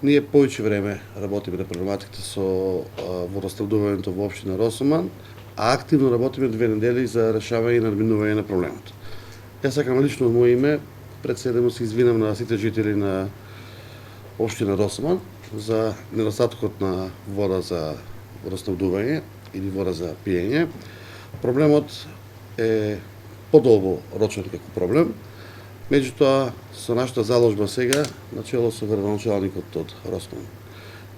Ние повеќе време работиме на проблематиката со водоснабдувањето во општина Росоман, а активно работиме 2 недели за решавање и надминување на проблемот. Јас сакам лично од моје име пред се да му се извинам на сите жители на општина Росоман за недостаткот на вода за водоснабдување или вода за пиење. Проблемот е подолго рочен како проблем. Меѓутоа, со нашата заложба сега, начело со градоначалникот од Росман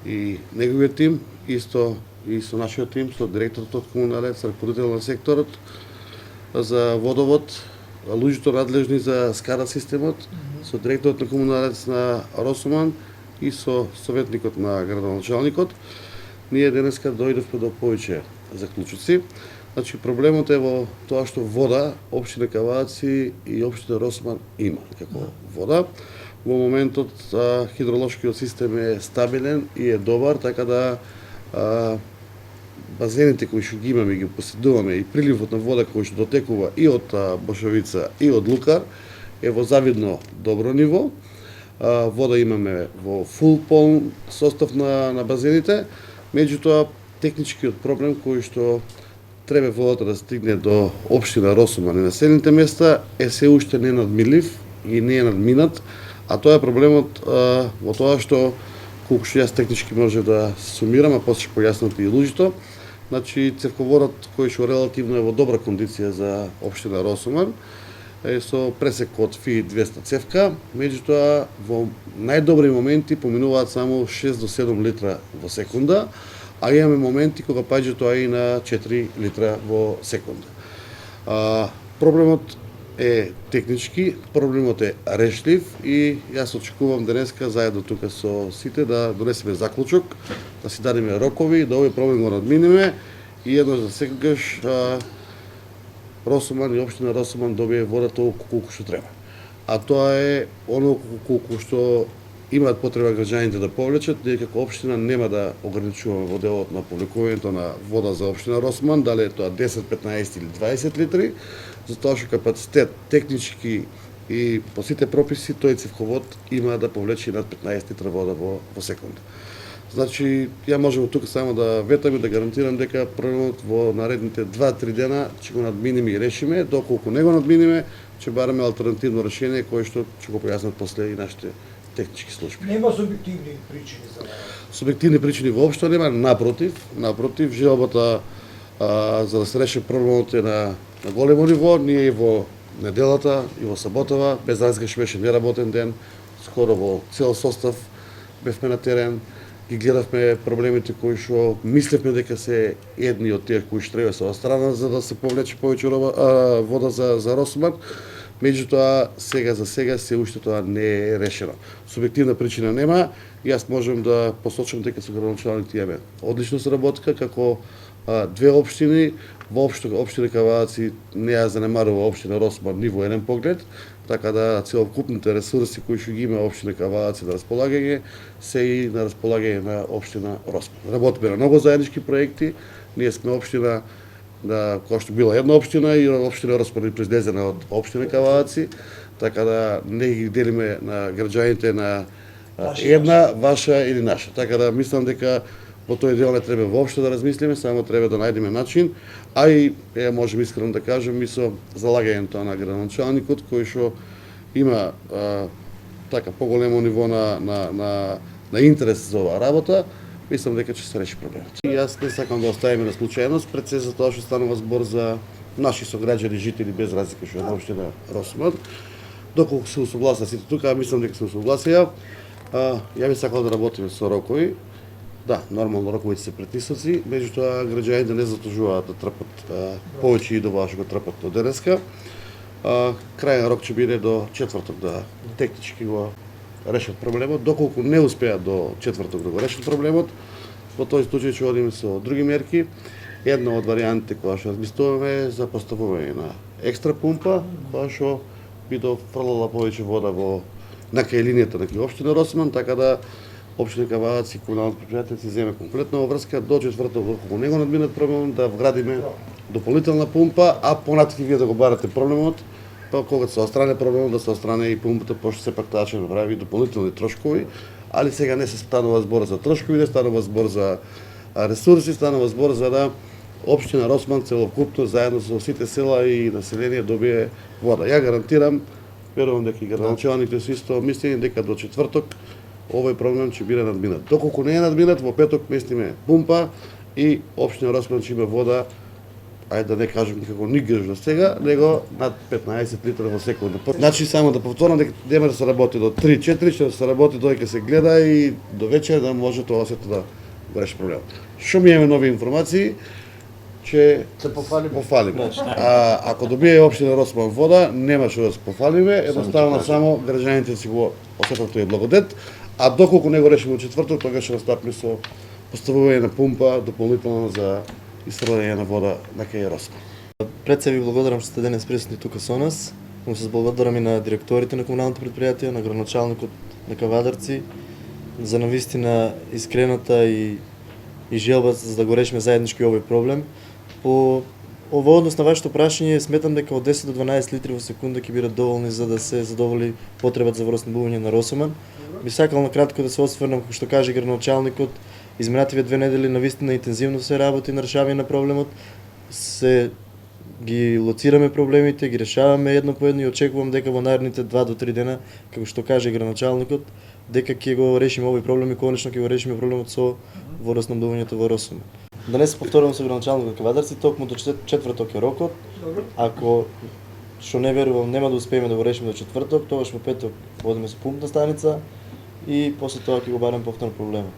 и неговиот тим, исто и со нашиот тим, со директорот од комуналец, раководител на секторот за водовод, луѓето надлежни за скада системот, со директорот на комуналец на Росман и со советникот на градоначалникот, ние денеска дојдовме до повеќе заклучоци. Значи, проблемот е во тоа што вода, општина Каваци и општина Росман има како вода. Во моментот хидролошкиот систем е стабилен и е добар, така да базените кои што ги имаме, ги поседуваме и приливот на вода кој што дотекува и од Бошовица и од Лукар е во завидно добро ниво. Вода имаме во фул полн состав на базените, меѓутоа техничкиот проблем кој што треба водата да стигне до општина Росоман и населените места е се уште ненадмилив и не е надминат, а тоа е проблемот во тоа што колку што јас технички може да сумирам, а после ќе појаснат и луѓето. Значи цевководот кој што релативно е во добра кондиција за општина Росоман е со пресек од ФИ 200 цевка, меѓутоа во најдобри моменти поминуваат само 6 до 7 литра во секунда, а имаме моменти кога паѓа тоа и на 4 литра во секунда. Проблемот е технички, проблемот е решлив и јас очекувам денеска заедно тука со сите да донесеме заклучок, да си дадеме рокови, да овој проблем го надминеме и едно за секогаш Росоман и општина Росоман добие вода толку колку што треба. А тоа е оно колку што имаат потреба граѓаните да повлечат, ние како општина нема да ограничуваме во делот на повлекувањето на вода за општина Росман, дали е тоа 10, 15 или 20 литри, затоа што капацитет технички и по сите прописи тој цевковод има да повлече над 15 литра вода во секунда. Значи, ја можам тука само да ветам и да гарантирам дека проблемот во наредните 2-3 дена ќе го надминиме и решиме, доколку не го надминиме, ќе бараме алтернативно решение кое што ќе го појаснат после и нашите технички служби. Нема субјективни причини за това? Субјективни причини воопшто нема, напротив, желбата за да се реши проблемот е на големо ниво, ние и во неделата и во саботава, без разлика што беше неработен ден, скоро во цел состав бевме на терен, ги гледавме проблемите кои што мислевме дека се едни од тие кои што треба се отстранат за да се повлече повеќе вода за Росман. Меѓутоа, сега за сега се уште тоа не е решено. Субјективна причина нема, јас можам да посочам дека со градоначалникот имаме одлична соработка како две општини, воопшто општина Каваци не ја занемарува општина Росман ни во еден поглед, така да целокупните ресурси кои што ги има општина Каваци на располагање се и на располагање на општина Росман. Работиме на многу заеднички проекти, ние сме општина која што била една општина и општина Росман е произлезена од општина Каваци, така да не ги делиме на граѓаните на една, ваша или наша. Така да мислам дека во тој дел не треба воопшто да размислиме, само треба да најдеме начин, а и можем искрено да кажем и со залагањето на градоначалникот кој што има така поголемо ниво на интерес за оваа работа, мислам дека ќе се реши проблемот. И јас не сакам да оставиме на случајност, пред се за тоа што станува збор за наши сограѓани жители без разлика што е на општина Росман. Доколку се усогласат сите тука, мислам дека се усогласија, ја би сакал да работиме со рокови. Да, нормално роковите се претисоци, меѓутоа граѓаните не затужуваат да трпат повеќе и до што го трпат до денеска. Крајен рок ќе биде до четврток да технички го решат проблемот. Доколку не успеат до четврток да го решат проблемот, во тој случај ќе одиме со други мерки. Една од варијантите која што размислуваме е за поставување на екстра пумпа, која што би дофрлала повеќе вода на кај линијата на општина Росман, така да општина Каваци и комуналното предпријатие се земе комплетна обврска до четврток, доколку не го надминат проблемот, да вградиме дополнителна пумпа, а понатаму вие да го барате проблемот, па кога се остране проблемот да се остране и пумпата, пошто сепак таа ќе направи дополнителни трошкови, али сега не се станува збор за трошкови, не станува збор за ресурси, станува збор за да општина Росман целокупно заедно со сите села и население добие вода. Ја гарантирам, верувам дека и градоначалните се исто мислени дека до четврток овој проблем ќе биде надминат. Доколку не е надминат, во петок местиме пумпа и општина Росман ќе има вода, ајде да не кажем никако нигаш до сега, него над 15 литра во секунда. Значи само да повторам дека нема да се работи до 3-4, ќе да се работи додека се гледа и до вечер да може тоа сето да го реши проблемот. Што ми имаме нови информации, че Се пофалиме. пофалиме. Ако добие општина Росман вода, нема што да се пофалиме, едноставно само граѓаните си го осетат тој благодет, а доколку не го решиме четврток, тогаш ќе настапиме со поставување на пумпа дополнително за изфрлање на вода на кај Росман. Пред се ви благодарам што сте денес присутни тука со нас. Му се благодарам и на директорите на комуналните предпријатија, на градоначалникот на Кавадарци за навистина искрената и желба за да го решиме заеднички овој проблем. По во однос на вашето прашање, сметам дека од 10 до 12 литри во секунда ќе бидат доволни за да се задоволи потребата за водоснабдување на Росоман. Би сакал на кратко да се осврнам, како што каже градоначалникот, изминативе 2 недели навистина интензивно се работи на решавање на проблемот. Се ги лоцираме проблемите, ги решаваме едно по едно и очекувам дека во наредните 2 до 3 дена, како што каже градоначалникот, дека ќе го решиме овој проблем и конечно ќе го решиме проблемот со водоснабдувањето во Росоман. Денес се повторувам со градоначалникот Кавадарци, токму до четврток е рокот. Ако што не верувам нема да успееме да го решиме до четврток, тогаш во петок одиме со пумпна станица и после тоа ќе го бараме повторно проблемот.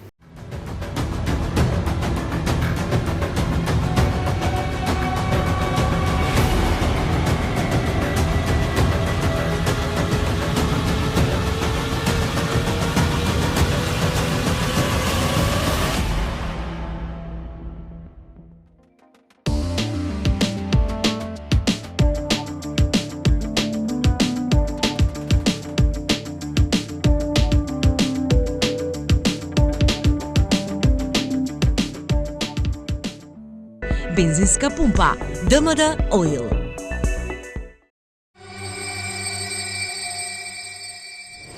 Бензинска пумпа ДМД Оил.